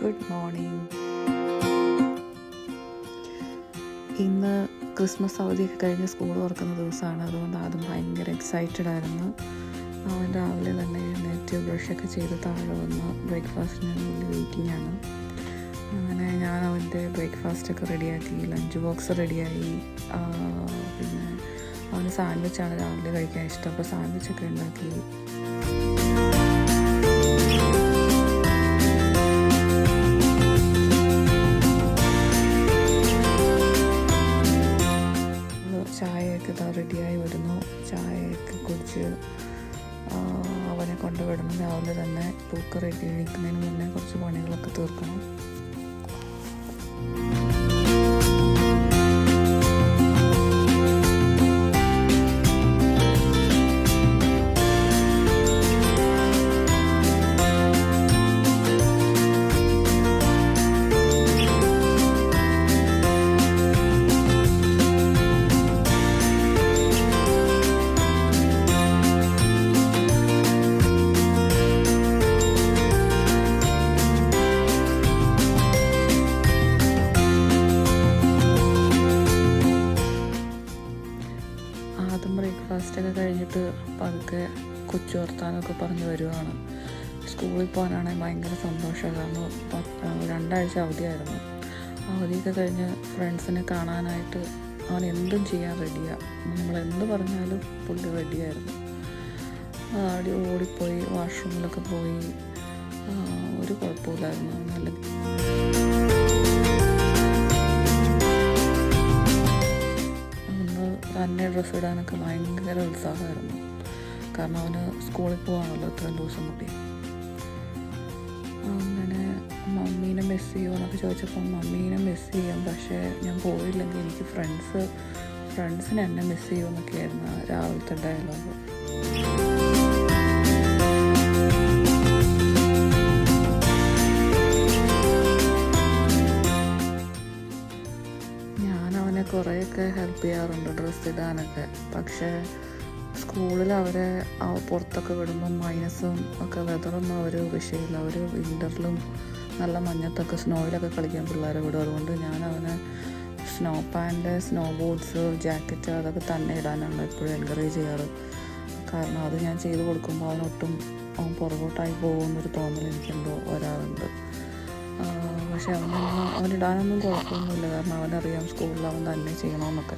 Good morning. ഇന്ന് Christmas അവധിയൊക്കെ കഴിഞ്ഞ് school തുറക്കുന്ന ദിവസമാണ്. അതുകൊണ്ട് അതും ഭയങ്കര എക്സൈറ്റഡ് ആയിരുന്നു. അവൻ രാവിലെ തന്നെ എഴുന്നേറ്റ് ബ്രഷൊക്കെ ചെയ്ത് താഴെ വന്ന് ബ്രേക്ക്ഫാസ്റ്റിന് വേണ്ടി വെയിറ്റിംഗ് ആണ്. അങ്ങനെ ഞാൻ അവൻ്റെ ബ്രേക്ക്ഫാസ്റ്റൊക്കെ റെഡിയാക്കി, ലഞ്ച് ബോക്സ് റെഡിയായി. പിന്നെ അവന് സാൻഡ്വിച്ചാണ് രാവിലെ കഴിക്കാൻ ഇഷ്ടം, അപ്പോൾ സാൻഡ്വിച്ചൊക്കെ ഉണ്ടാക്കി. ചായയൊക്കെ ഇതാ റെഡിയായി വരുന്നു. ചായയൊക്കെ കുടിച്ച് അവനെ കൊണ്ടുവിടണം. രാവിലെ തന്നെ തൂക്കം റെഡി എണീക്കുന്നതിന് മുന്നേ കുറച്ച് പണികളൊക്കെ തീർക്കണം. ബ്രേക്ക്ഫാസ്റ്റൊക്കെ കഴിഞ്ഞിട്ട് പതുക്കെ കൊച്ചു വർത്താനമൊക്കെ പറഞ്ഞ് വരുവാണ്. സ്കൂളിൽ പോകാനാണെങ്കിൽ ഭയങ്കര സന്തോഷമാണ്. കാരണം 2 ആഴ്ച അവധിയായിരുന്നു. അവധിയൊക്കെ കഴിഞ്ഞ് ഫ്രണ്ട്സിനെ കാണാനായിട്ട് അവൻ എന്തും ചെയ്യാൻ റെഡിയാണ്. നമ്മളെന്ത് പറഞ്ഞാലും പുള്ളി റെഡിയായിരുന്നു. ഓടിപ്പോയി വാഷ്റൂമിലൊക്കെ പോയി, ഒരു കുഴപ്പമില്ലായിരുന്നു. നല്ല തന്നെ ഡ്രസ്സ് ഇടാനൊക്കെ ഭയങ്കര ഉത്സാഹമായിരുന്നു. കാരണം അവന് സ്കൂളിൽ പോകാണല്ലോ ഇത്രയും ദിവസം കൂടി. അങ്ങനെ മമ്മീനെ മിസ് ചെയ്യുമോ എന്നൊക്കെ ചോദിച്ചപ്പോൾ മമ്മീനെ മിസ് ചെയ്യും, പക്ഷേ ഞാൻ പോയില്ലെങ്കിൽ എനിക്ക് ഫ്രണ്ട്സിനെ എന്നെ മിസ് ചെയ്യുമെന്നൊക്കെയായിരുന്നു രാവിലത്തെ ഡയലോഗ്. കുറേയൊക്കെ ഹെൽപ്പ് ചെയ്യാറുണ്ട് ഡ്രസ്സ് ഇടാനൊക്കെ. പക്ഷേ സ്കൂളിൽ അവരെ പുറത്തൊക്കെ വിടുമ്പം മൈനസും ഒക്കെ വെതറൊന്നും അവർ വിഷയമില്ല. അവർ വിൻ്ററിലും നല്ല മഞ്ഞത്തൊക്കെ സ്നോയിലൊക്കെ കളിക്കാൻ പിള്ളേരെ വിടും. അതുകൊണ്ട് ഞാൻ അവനെ snow pant, snow boots, jacket അതൊക്കെ തന്നെ ഇടാനാണ് എപ്പോഴും എൻകറേജ് ചെയ്യാറ്. കാരണം അത് ഞാൻ ചെയ്ത് കൊടുക്കുമ്പോൾ അവൻ പുറകോട്ടായി പോകുമെന്നൊരു തോന്നൽ എനിക്കെന്തോ വരാറുണ്ട്. പക്ഷെ അവനിടാനൊന്നും കുഴപ്പമൊന്നുമില്ല. കാരണം അവനറിയാം സ്കൂളിൽ അവൻ തന്നെ ചെയ്യണമെന്നൊക്കെ.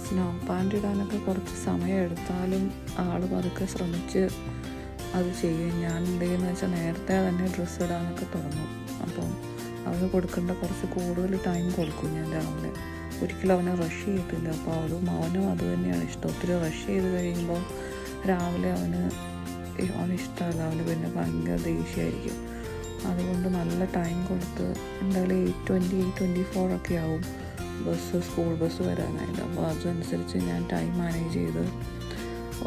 സ്നോ പാൻറ് ഇടാനൊക്കെ കുറച്ച് സമയം എടുത്താലും ആൾ പതുക്കെ ശ്രമിച്ച് അത് ചെയ്യും. ഞാൻ എന്തെന്ന് വെച്ചാൽ നേരത്തെ തന്നെ ഡ്രസ്സ് ഇടാനൊക്കെ തുടങ്ങും. അപ്പം അവന് കൊടുക്കേണ്ട കുറച്ച് കൂടുതൽ ടൈം കൊടുക്കും ഞാൻ രാവിലെ. ഒരിക്കലും അവനെ റഷ് ചെയ്തിട്ടില്ല. അപ്പോൾ അവനും അത് തന്നെയാണ് ഇഷ്ടം. ഒത്തിരി റഷ് ചെയ്ത് കഴിയുമ്പോൾ രാവിലെ അവന് ഇഷ്ടമല്ല. അവന് പിന്നെ ഭയങ്കര ദേഷ്യമായിരിക്കും. അതുകൊണ്ട് നല്ല ടൈം കൊടുത്ത് എന്തായാലും 8:20, 8:24 ഒക്കെ ആവും സ്കൂൾ ബസ് വരാനായിട്ട്. അപ്പോൾ അതനുസരിച്ച് ഞാൻ ടൈം മാനേജ് ചെയ്ത്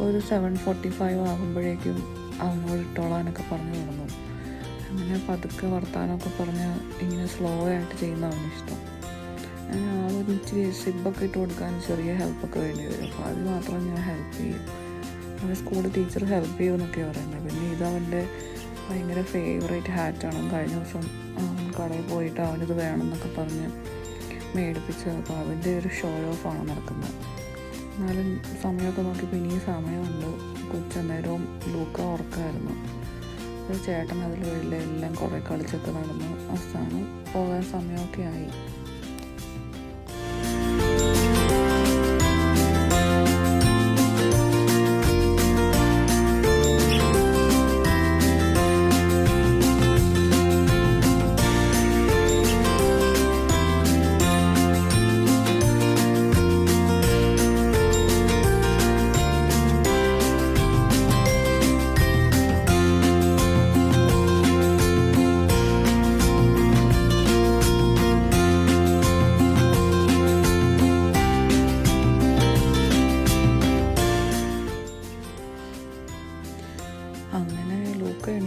ഒരു 7:45 ആകുമ്പോഴേക്കും അവനോട് ഇട്ടോളാനൊക്കെ പറഞ്ഞു തുടങ്ങും. അങ്ങനെ പതുക്കെ വർത്താനമൊക്കെ പറഞ്ഞ് ഇങ്ങനെ സ്ലോ ആയിട്ട് ചെയ്യുന്ന അവനിഷ്ടം. ഒരു ഇച്ചിരി സിബൊക്കെ ഇട്ട് കൊടുക്കാൻ ചെറിയ ഹെൽപ്പൊക്കെ വേണ്ടി വരും. അപ്പോൾ അത് മാത്രം ഞാൻ ഹെൽപ്പ് ചെയ്യും. അവൻ്റെ സ്കൂളിൽ ടീച്ചർ ഹെൽപ്പ് ചെയ്യുമെന്നൊക്കെയാണ് പറയുന്നത്. പിന്നെ ഇതവൻ്റെ ഭയങ്കര ഫേവറേറ്റ് ഹാറ്റാണ്. കഴിഞ്ഞ ദിവസം കടയിൽ പോയിട്ട് അവനിത് വേണമെന്നൊക്കെ പറഞ്ഞ് മേടിപ്പിച്ചത്. അപ്പോൾ അതിൻ്റെ ഒരു ഷോ ഓഫാണ് നടക്കുന്നത്. എന്നാലും സമയമൊക്കെ നോക്കിയപ്പോൾ ഇനിയും സമയമുണ്ട്. കൊച്ചന്നേരവും ലൂക്ക ഉറക്കമായിരുന്നു. ഒരു ചേട്ടൻ അതിൽ വരില്ല. എല്ലാം കുറേ കളിച്ചൊക്കെ നടന്ന് അവസാനം പോകാൻ സമയമൊക്കെ ആയി.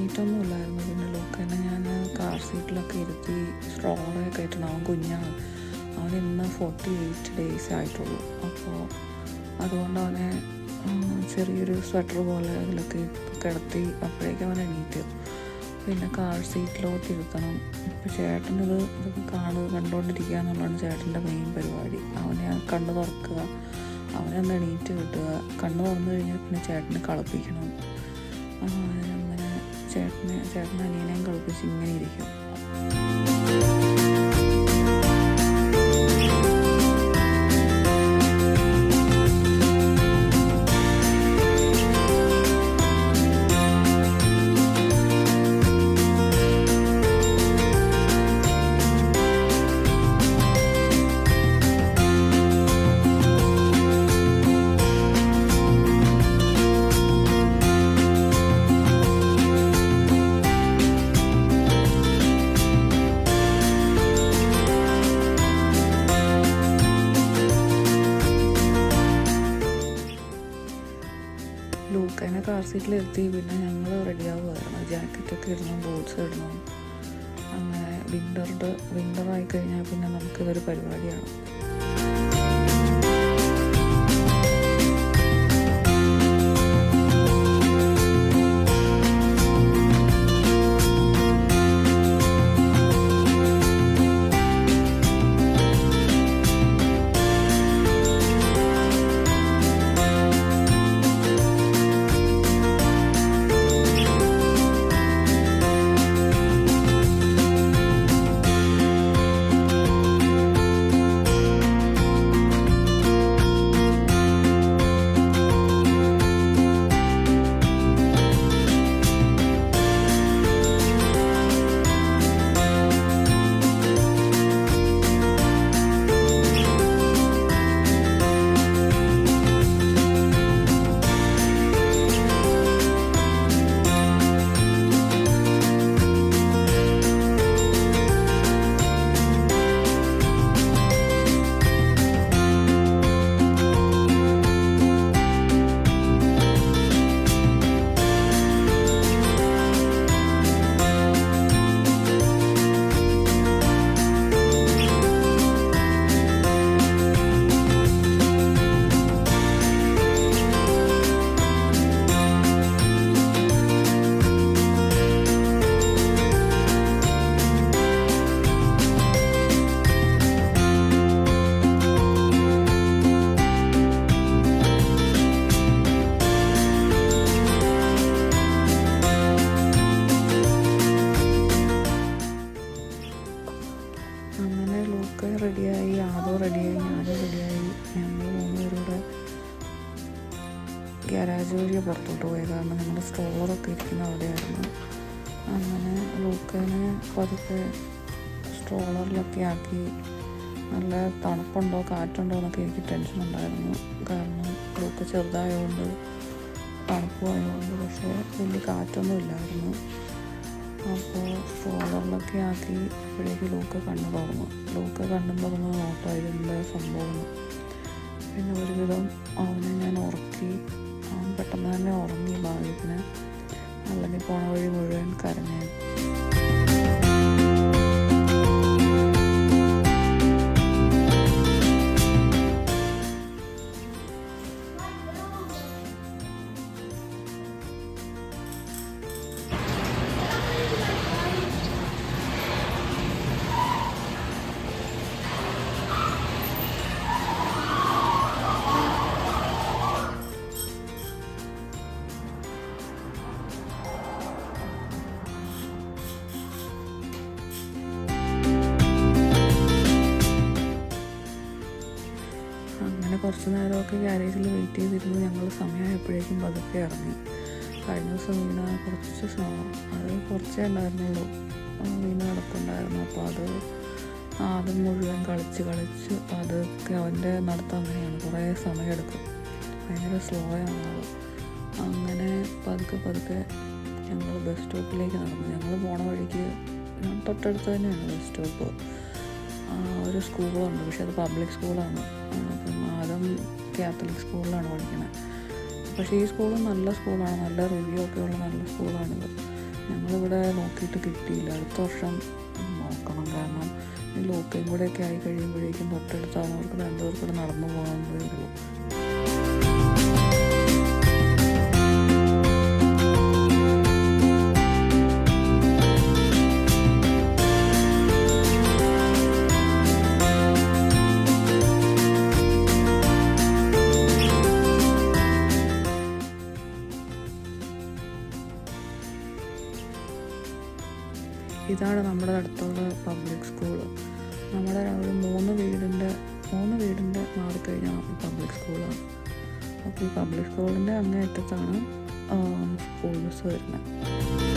എണീറ്റൊന്നും ഇല്ലായിരുന്നു. പിന്നെ ലൂക്കനെ ഞാൻ കാർ സീറ്റിലൊക്കെ ഇരുത്തി സ്ട്രോളറൊക്കെ കയറ്റണം. അവൻ കുഞ്ഞാണ്, അവൻ ഇന്ന് 48 ഡേയ്സ് ആയിട്ടുള്ളൂ. അപ്പോൾ അതുകൊണ്ട് അവനെ ചെറിയൊരു സ്വെറ്റർ പോലെ അതിലൊക്കെ കിടത്തി അപ്പോഴേക്കും അവൻ എണീറ്റ്. പിന്നെ കാർ സീറ്റിലോട്ട് ഇരുത്തണം. ഇപ്പോൾ ചേട്ടനിതൊക്കെ കണ്ടുകൊണ്ടിരിക്കുക എന്നുള്ളതാണ് ചേട്ടൻ്റെ മെയിൻ പരിപാടി. അവനെ കണ്ണ് തുറക്കുക, അവനൊന്ന് എണീറ്റ് കിട്ടുക. കണ്ണ് തുറന്നു കഴിഞ്ഞാൽ പിന്നെ ചേട്ടനെ കളിപ്പിക്കണം. അങ്ങനെ ചേട്ടൻ അനിയനെയും കളിപ്പിച്ച് ഇങ്ങനെ ഇരിക്കും. ലൂക്കനെ കാർ സീറ്റിലിരുത്തി പിന്നെ ഞങ്ങൾ റെഡിയാവുകയായിരുന്നു. ജാക്കറ്റൊക്കെ ഇടണം, ബൂട്ട്സ് ഇടണം. അങ്ങനെ വിൻ്ററായി കഴിഞ്ഞാൽ പിന്നെ നമുക്കിതൊരു പരിപാടിയാണ്. റെഡിയായി, ആദോ റെഡിയായി, ഞാനും റെഡിയായി. ഞങ്ങൾ 3 പേരുടെ ഗ്യാരേജ് വഴി പുറത്തോട്ട് പോയി. കാരണം ഞങ്ങളുടെ സ്ട്രോളറൊക്കെ ഇരിക്കുന്ന അവിടെയായിരുന്നു. അങ്ങനെ ലൂക്കനെ പതുക്കെ സ്ട്രോളറിലൊക്കെ ആക്കി. നല്ല തണുപ്പുണ്ടോ കാറ്റുണ്ടോ എന്നൊക്കെ എനിക്ക് ടെൻഷൻ ഉണ്ടായിരുന്നു. കാരണം ലൂക്ക ചെറുതായതുകൊണ്ട് തണുപ്പുമായതുകൊണ്ട്. പക്ഷേ വലിയ കാറ്റൊന്നും ഇല്ലായിരുന്നു. അപ്പോൾ സ്ട്രോളറിലൊക്കെ ആക്കി അപ്പോഴേക്ക് ലൂക്ക കണ്ണു തുറന്നു. ലൂക്ക കണ്ണും തുറന്ന് നോട്ടോ ഇതിൻ്റെ സംഭവം. പിന്നെ ഒരുവിധം അവനെ ഞാൻ ഉറക്കി. അവൻ പെട്ടെന്ന് തന്നെ ഉറങ്ങി ഭാഗ്യത്തിന്. അല്ലെങ്കിൽ പോണ വഴി മുഴുവൻ കരഞ്ഞു. കുറച്ച് നേരമൊക്കെ ഗ്യാരേജിൽ വെയിറ്റ് ചെയ്തിരുന്നു. ഞങ്ങൾ സമയമായപ്പോഴേക്കും പതുക്കെ ഇറങ്ങി. കഴിഞ്ഞ ദിവസം വീണ കുറച്ച് അത് കുറച്ചേ ഉണ്ടായിരുന്നുള്ളൂ, വീണ് കിടപ്പുണ്ടായിരുന്നു. അപ്പോൾ അത് ആദ്യം മുഴുവൻ കളിച്ച് അതൊക്കെ അവൻ്റെ നടത്തം അങ്ങനെയാണ്, കുറേ സമയമെടുക്കും, ഭയങ്കര സ്ലോ ആണ് അത്. അങ്ങനെ പതുക്കെ ഞങ്ങൾ ബസ് സ്റ്റോപ്പിലേക്ക് നടന്നു. ഞങ്ങൾ പോണ വഴിക്ക് തൊട്ടടുത്ത് തന്നെയാണ് ബസ് സ്റ്റോപ്പ്. ഒരു സ്കൂളുണ്ട്, പക്ഷെ അത് പബ്ലിക് സ്കൂളാണ്. അപ്പം ആദ്യം കാത്തലിക് സ്കൂളിലാണ് പഠിക്കുന്നത്. പക്ഷേ ഈ സ്കൂൾ നല്ല സ്കൂളാണ്, നല്ല റിവ്യൂ ഒക്കെ ഉള്ള നല്ല സ്കൂളാണിത്. ഞങ്ങളിവിടെ നോക്കിയിട്ട് കിട്ടിയില്ല. അടുത്ത വർഷം നോക്കണം. കാരണം ഈ ലോക്കയും കൂടെയൊക്കെ ആയി കഴിയുമ്പോഴേക്കും തൊട്ടടുത്താവുന്നവർക്ക് 2 പേർക്ക് കൂടെ നടന്നു പോകാവുന്നതേ ഉള്ളൂ. ഇതാണ് നമ്മുടെ അടുത്തുള്ള പബ്ലിക് സ്കൂള്. നമ്മുടെ ഒരു 3 വീടിൻ്റെ മാറിക്കഴിഞ്ഞാൽ നമുക്ക് പബ്ലിക് സ്കൂളാണ്. അപ്പോൾ ഈ പബ്ലിക് സ്കൂളിൻ്റെ അങ്ങേയറ്റത്താണ് സ്കൂൾ ബസ് വരുന്നത്.